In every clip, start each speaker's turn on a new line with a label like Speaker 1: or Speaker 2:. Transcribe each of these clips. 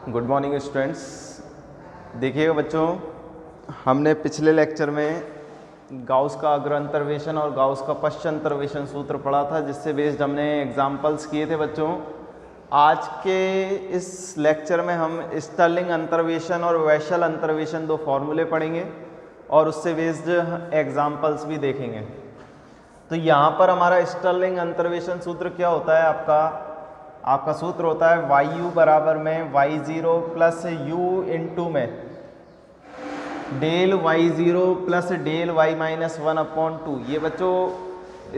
Speaker 1: Good morning students. देखिएगा बच्चों, हमने पिछले लेक्चर में गाउस का अग्र अंतर्वेशन और गाउस का पश्च अंतर्वेशन सूत्र पढ़ा था, जिससे बेस्ड हमने एग्जाम्पल्स किए थे बच्चों। आज के इस लेक्चर में हम स्टर्लिंग अंतर्वेशन और वैशल अंतर्वेशन दो फॉर्मूले पढ़ेंगे और उससे बेस्ड एग्जाम्पल्स भी देखेंगे। तो यहाँ पर हमारा स्टर्लिंग अंतर्वेशन सूत्र क्या होता है? आपका सूत्र होता है वाई यू बराबर में y zero plus u into में del y zero plus del y minus 1/2। ये बच्चों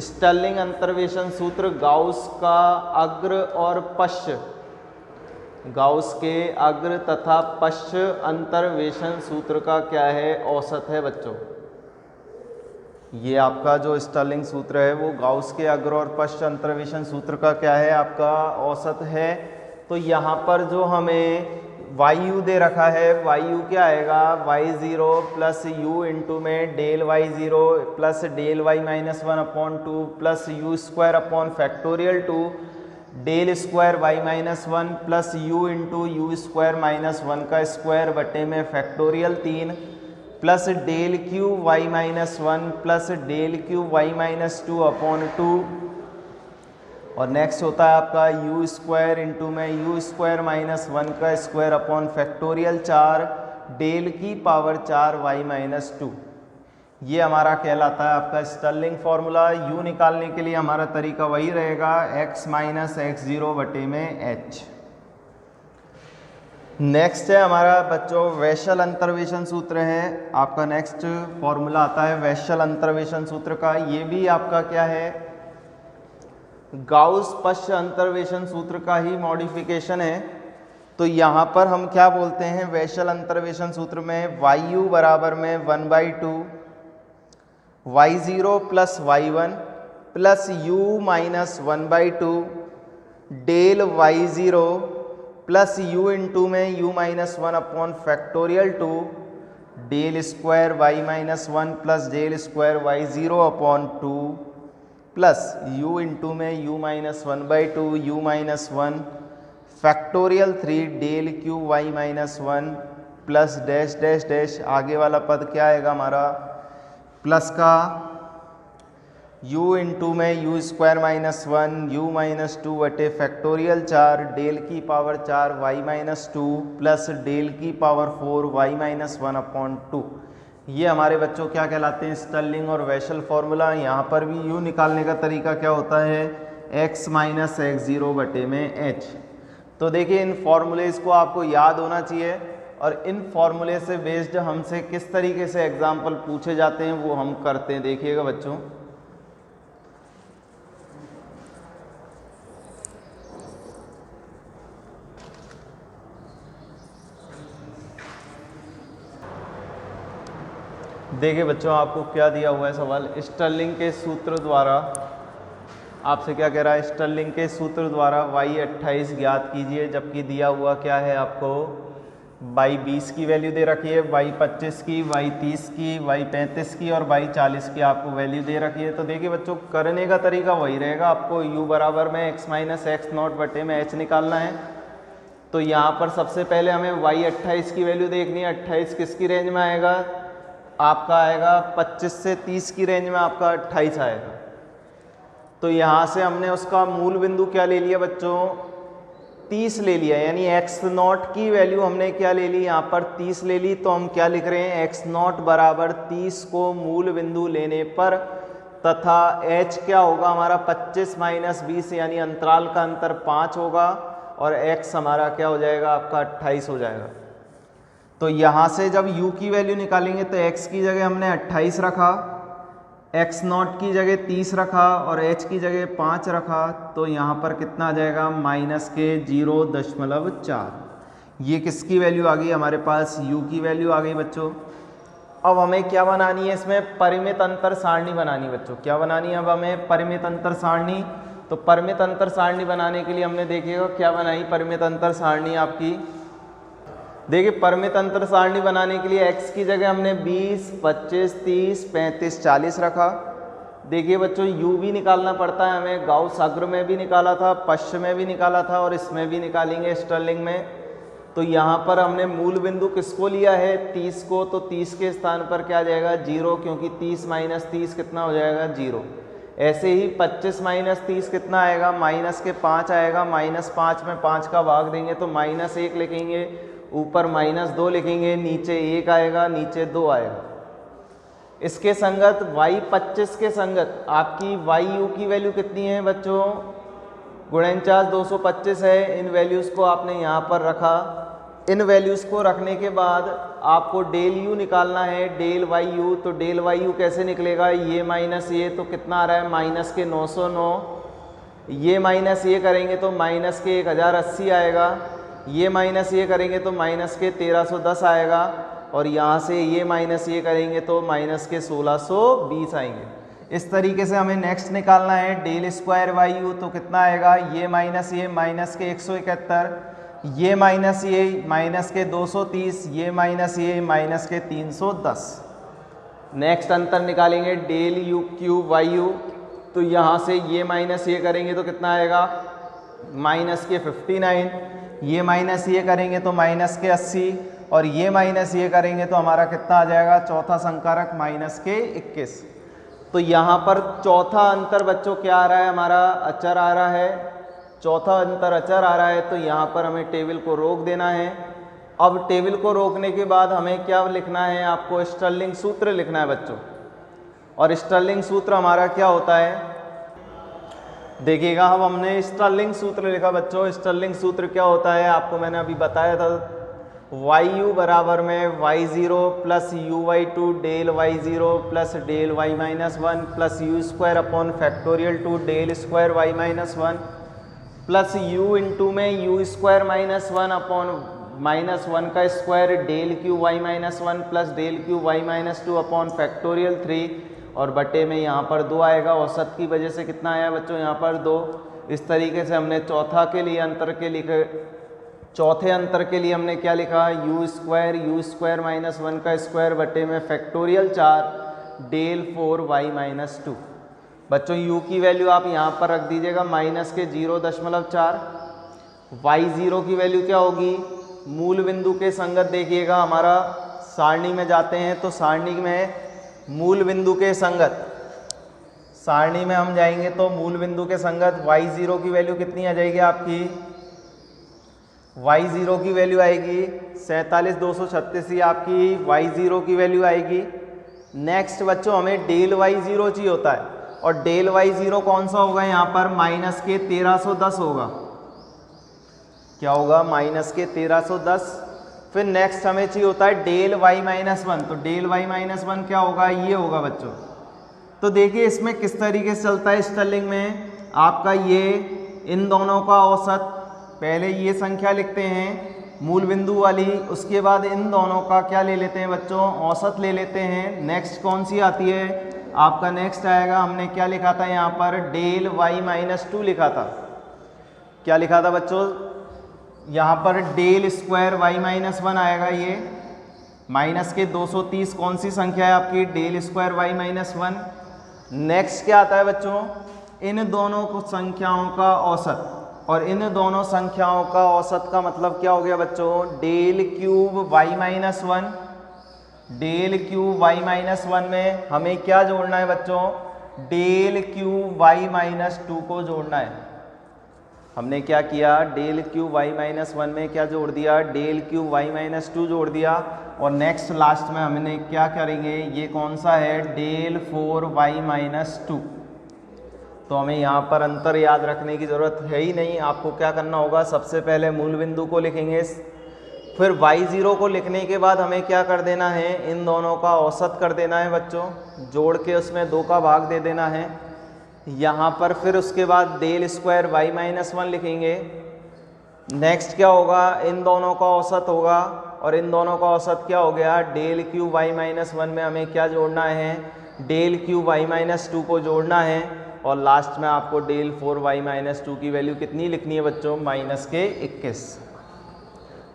Speaker 1: स्टर्लिंग अंतर्वेशन सूत्र गाउस का अग्र और पश्च, गाउस के अग्र तथा पश्च अंतर्वेशन सूत्र का क्या है? औसत है बच्चों। ये आपका जो स्टर्लिंग सूत्र है वो गाउस के अग्र और पश्च अंतर्वेशन सूत्र का क्या है? आपका औसत है। तो यहाँ पर जो हमें वाई यू दे रखा है, वाई यू क्या आएगा? Y zero plus u into में del y zero plus del y minus 1/2 plus u square upon factorial 2 del square y minus 1 plus u into u square minus 1 का square बटे में factorial 3 plus del cube y minus 1 plus del cube y minus 2/2। और next होता है आपका u square into में u square minus 1 का square upon factorial 4 del की पावर 4 वाई माइनस 2। ये हमारा कहलाता है आपका स्टर्लिंग फॉर्मूला। यू निकालने के लिए हमारा तरीका वही रहेगा, x माइनस एक्स ज़ीरो बटे में h। नेक्स्ट है हमारा बच्चों वैशल अंतर्वेशन सूत्र है। आपका नेक्स्ट फॉर्मूला आता है वैशल अंतर्वेशन सूत्र का। ये भी आपका क्या है? गाउस पश्च अंतर्वेशन सूत्र का ही मॉडिफिकेशन है। तो यहाँ पर हम क्या बोलते हैं? वैशल अंतर्वेशन सूत्र में वाई यू बराबर में 1/2 y zero plus y one plus u minus 1/2 del y zero plus u into में u minus 1 upon factorial 2 del square y minus 1 plus del square y zero upon 2 plus u into में u minus 1/2 u minus 1 factorial 3 del cube y minus 1 plus dash dash dash. आगे वाला पद क्या आएगा हमारा? Plus का u into में u square minus 1 u minus 2 बटे फैक्टोरियल 4 डेल की power 4 y minus 2 plus del की पावर 4 वाई माइनस 1/2। ये हमारे बच्चों क्या कहलाते हैं? स्टर्लिंग और वैशल फॉर्मूला। यहाँ पर भी u निकालने का तरीका क्या होता है? x माइनस एक्स ज़ीरो बटे में h। तो देखिए इन फॉर्मूलेज को आपको याद होना चाहिए और इन फॉर्मूले से बेस्ड हमसे किस तरीके से एग्जाम्पल पूछे जाते हैं वो हम करते हैं। देखिएगा बच्चों, देखिए बच्चों आपको क्या दिया हुआ है सवाल? स्टर्लिंग के सूत्र द्वारा आपसे क्या कह रहा है? स्टर्लिंग के सूत्र द्वारा वाई 28 ज्ञात कीजिए, जबकि दिया हुआ क्या है आपको? वाई 20 की वैल्यू दे रखी है, वाई 25 की, वाई 30 की, वाई 35 की और वाई 40 की आपको वैल्यू दे रखी है। तो देखिए बच्चों करने का तरीका वही रहेगा। आपको u बराबर में x माइनस एक्स नॉट बटे में h निकालना है। तो यहाँ पर सबसे पहले हमें वाई 28 की वैल्यू देखनी है। 28 किसकी रेंज में आएगा? आपका आएगा 25 से 30 की रेंज में आपका 28 आएगा। तो यहाँ से हमने उसका मूल बिंदु क्या ले लिया बच्चों? 30 ले लिया, यानी x नॉट की वैल्यू हमने क्या ले ली? यहाँ पर 30 ले ली। तो हम क्या लिख रहे हैं? x नॉट बराबर 30 को मूल बिंदु लेने पर तथा h क्या होगा हमारा? 25 माइनस 20 यानी अंतराल का अंतर 5 होगा और x हमारा क्या हो जाएगा? आपका 28 हो जाएगा। तो यहाँ से जब u की वैल्यू निकालेंगे तो x की जगह हमने 28 रखा, x नॉट की जगह 30 रखा और h की जगह 5 रखा। तो यहाँ पर कितना आ जाएगा? माइनस के 0.4। ये किसकी वैल्यू आ गई हमारे पास? u की वैल्यू आ गई बच्चों। अब हमें क्या बनानी है? इसमें परिमित अंतर सारणी बनानी बच्चों। क्या बनानी है अब हमें? परिमित अंतर सारणी। तो परिमित अंतर सारणी बनाने के लिए हमने देखिएगा क्या बनाई परिमित अंतर सारणी आपकी। देखिए परिमित अंतर सारणी बनाने के लिए x की जगह हमने 20, 25, 30, 35, 40 रखा। देखिए बच्चों u भी निकालना पड़ता है हमें। गाउस अग्र में भी निकाला था, पश्च में भी निकाला था और इसमें भी निकालेंगे स्टर्लिंग में। तो यहाँ पर हमने मूल बिंदु किसको लिया है, 30 को, तो 30 के स्थान पर क्या आ जाएगा 0, क्योंकि 30 माइनस 30 कितना हो जाएगा 0। ऐसे ही 25 माइनस 30 कितना आएगा, माइनस के 5 आएगा, माइनस 5 में 5 का भाग देंगे तो माइनस 1 लिखेंगे, ऊपर माइनस 2 लिखेंगे, नीचे 1 आएगा, नीचे 2 आएगा। इसके संगत y25 के संगत आपकी yu की वैल्यू कितनी है बच्चों, गुणनचास 225 है। इन वैल्यूज़ को आपने यहाँ पर रखा। इन वैल्यूज़ को रखने के बाद आपको डेल यू निकालना है, डेल वाई यू। तो डेल वाई यू कैसे निकलेगा, ये माइनस ये, तो कितना आ रहा है माइनस के 909। ये माइनस ये करेंगे तो माइनस के 1080 आएगा। ये माइनस ये करेंगे तो माइनस के 1310 आएगा। और यहाँ से ये माइनस ये करेंगे तो माइनस के 1620 आएंगे। इस तरीके से हमें नेक्स्ट निकालना है डेल स्क्वायर वाई यू। तो कितना आएगा, ये माइनस के 171, ये माइनस के 230, ये माइनस के 310। नेक्स्ट अंतर निकालेंगे del u cube y u. तो यहाँ से ये माइनस ये करेंगे तो कितना आएगा, माइनस के 59, ये माइनस ये करेंगे तो माइनस के 80, और ये माइनस ये करेंगे तो हमारा कितना आ जाएगा, चौथा संकारक माइनस के 21। तो यहाँ पर चौथा अंतर बच्चों क्या आ रहा है, हमारा अचर आ रहा है, चौथा अंतर अचर आ रहा है। तो यहाँ पर हमें टेबल को रोक देना है। अब टेबल को रोकने के बाद हमें क्या लिखना है, आपको स्टर्लिंग सूत्र लिखना है बच्चों। और स्टर्लिंग सूत्र हमारा क्या होता है, देखिएगा। अब हमने स्टर्लिंग सूत्र लिखा बच्चों। स्टर्लिंग सूत्र क्या होता है, आपको मैंने अभी बताया था, वाई यू बराबर में y0 plus uy2 del y0 plus del y-1 plus u square upon factorial 2 del square y-1 plus u into में यू स्क्वायर -1 अपॉन -1 का square del cube y-1 plus del cube y-2 upon factorial 3 और बटे में यहाँ पर 2 आएगा। औसत की वजह से कितना आया बच्चों, यहाँ पर 2। इस तरीके से हमने चौथे अंतर के लिए हमने क्या लिखा, यू स्क्वायर -1 का स्क्वायर बटे में फैक्टोरियल 4 डेल 4 y-2। बच्चों u की वैल्यू आप यहाँ पर रख दीजिएगा माइनस के 0.4। y0 की वैल्यू क्या होगी, मूल बिंदु के संगत देखिएगा, हमारा सारणी में जाते हैं तो सारणी में मूल बिंदु के संगत, सारणी में हम जाएंगे तो मूल बिंदु के संगत y0 की वैल्यू कितनी आ जाएगी आपकी, y0 की वैल्यू आएगी 47,236 ही आपकी y0 की वैल्यू आएगी। नेक्स्ट बच्चों हमें डेल y0 चाहिए होता है, और डेल y0 कौन सा होगा, यहाँ पर माइनस के 1310 होगा। क्या होगा, माइनस के 1310। फिर नेक्स्ट हमें चाहिए होता है डेल y-1, तो डेल y-1 क्या होगा, ये होगा बच्चों। तो देखिए इसमें किस तरीके से चलता है स्टर्लिंग में, आपका ये इन दोनों का औसत, पहले ये संख्या लिखते हैं मूल बिंदु वाली, उसके बाद इन दोनों का क्या ले लेते हैं बच्चों, औसत ले लेते हैं। नेक्स्ट कौन सी आती है, आपका नेक्स्ट आएगा, हमने क्या लिखा था यहाँ पर, डेल y-2 लिखा था। क्या लिखा था बच्चों, यहाँ पर डेल स्क्वायर y-1 आएगा, ये माइनस के 230 कौन सी संख्या है आपकी, डेल स्क्वायर y-1। नेक्स्ट क्या आता है बच्चों, इन दोनों संख्याओं का औसत, और इन दोनों संख्याओं का औसत का मतलब क्या हो गया बच्चों, del cube y-1। Del cube y-1 में हमें क्या जोड़ना है बच्चों, डेल क्यूब y-2 को जोड़ना है। हमने क्या किया, डेल क्यूब y-1 में क्या जोड़ दिया, डेल क्यूब y-2 जोड़ दिया। और नेक्स्ट लास्ट में हमने क्या करेंगे, ये कौन सा है, डेल 4 y-2। तो हमें यहाँ पर अंतर याद रखने की ज़रूरत है ही नहीं। आपको क्या करना होगा, सबसे पहले मूल बिंदु को लिखेंगे, फिर y0 को लिखने के बाद हमें क्या कर देना है, इन दोनों का औसत कर देना है बच्चों, जोड़ के उसमें 2 का भाग दे देना है यहाँ पर। फिर उसके बाद डेल स्क्वायर y-1 लिखेंगे। नेक्स्ट क्या होगा, इन दोनों का औसत होगा, और इन दोनों का औसत क्या हो गया, डेल क्यूब y-1 में हमें क्या जोड़ना है, डेल क्यूब y-2 को जोड़ना है। और लास्ट में आपको डेल 4 y-2 की वैल्यू कितनी लिखनी है बच्चों, माइनस के 21।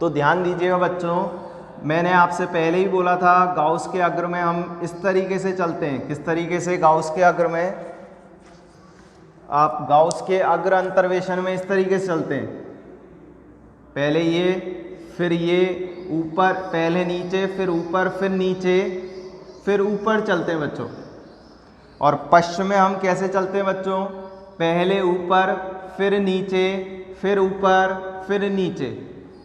Speaker 1: तो ध्यान दीजिएगा बच्चों, मैंने आपसे पहले ही बोला था गाउस के अग्र में हम इस तरीके से चलते हैं। किस तरीके से, गाउस के अग्र में, आप गाउस के अग्र अंतर्वेशन में इस तरीके से चलते हैं, पहले ये फिर ये ऊपर, पहले नीचे, फिर ऊपर, फिर नीचे, फिर ऊपर चलते हैं बच्चों। और पश्चिम में हम कैसे चलते हैं बच्चों? पहले ऊपर, फिर नीचे, फिर ऊपर, फिर नीचे।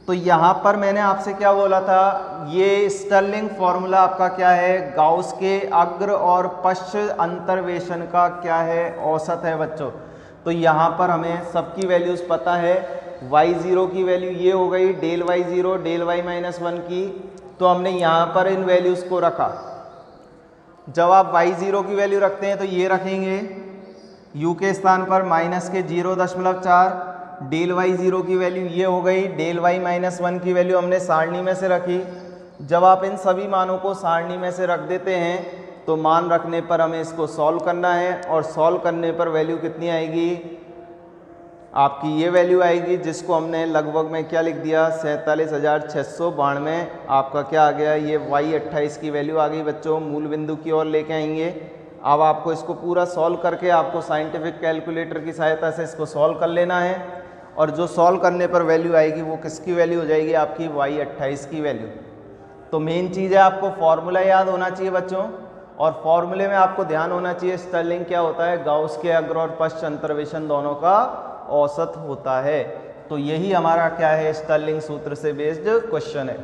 Speaker 1: तो यहाँ पर मैंने आपसे क्या बोला था, ये स्टर्लिंग फॉर्मूला आपका क्या है? गाउस के अग्र और पश्च अंतर्वेशन का क्या है? औसत है बच्चों। तो यहाँ पर हमें सबकी वैल्यूज़ पता है। y0 की वैल्यू ये हो गई डेल y0 डेल y-1 की। तो हमने यहाँ पर इन वैल्यूज़ को रखा। जब आप y0 की वैल्यू रखते हैं तो ये रखेंगे u के स्थान पर माइनस के 0.4। डेल y0 की वैल्यू ये हो गई, डेल y-1 की वैल्यू हमने सारणी में से रखी। जब आप इन सभी मानों को सारणी में से रख देते हैं तो मान रखने पर हमें इसको सॉल्व करना है, और सॉल्व करने पर वैल्यू कितनी आएगी? आपकी ये वैल्यू आएगी जिसको हमने लगभग में क्या लिख दिया, 47,692। आपका क्या आ गया, ये y28 की वैल्यू आ गई बच्चों। मूल बिंदु की ओर लेके आएंगे। अब आपको इसको पूरा सॉल्व करके आपको साइंटिफिक कैलकुलेटर की सहायता से इसको सॉल्व कर लेना है, और जो सॉल्व करने पर वैल्यू आएगी वो किसकी वैल्यू हो जाएगी? आपकी y28 की वैल्यू। तो मेन चीज़ है आपको फॉर्मूला याद होना चाहिए बच्चों, और फॉर्मूले में आपको ध्यान होना चाहिए स्टर्लिंग क्या होता है? गाउस के अग्र और पश्च अंतर्वेशन दोनों का औसत होता है। तो यही हमारा क्या है, स्टर्लिंग सूत्र से बेस्ड क्वेश्चन है।